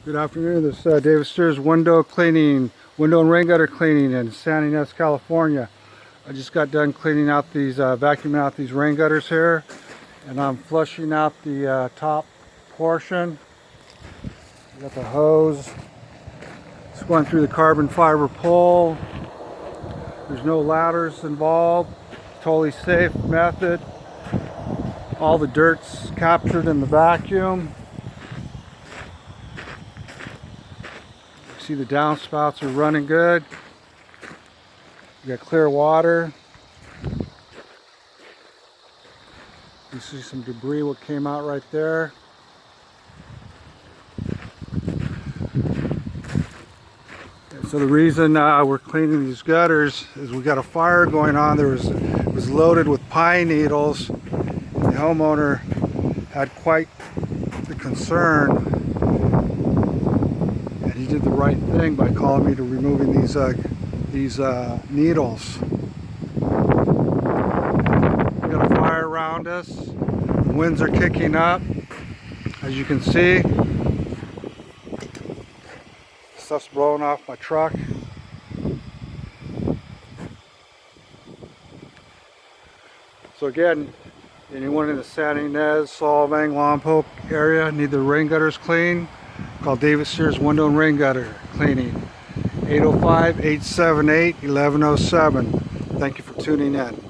Good afternoon. This is David Steers window and rain gutter cleaning in Santa Ynez, California. I just got done cleaning out these, vacuuming out these rain gutters here, and I'm flushing out the top portion. I got the hose. It's going through the carbon fiber pole. There's no ladders involved. Totally safe method. All the dirt's captured in the vacuum. See, the downspouts are running good. We got clear water. You see some debris what came out right there. And so the reason we're cleaning these gutters is we got a fire going on. It was loaded with pine needles. The homeowner had quite the concern. He did the right thing by calling me to removing these needles. We got a fire around us. The winds are kicking up, as you can see. Stuff's blowing off my truck. So again, anyone in the Santa Ynez, Solvang, Lompoc area need the rain gutters clean, call David Steers Window and Rain Gutter Cleaning, 805-878-1107. Thank you for tuning in.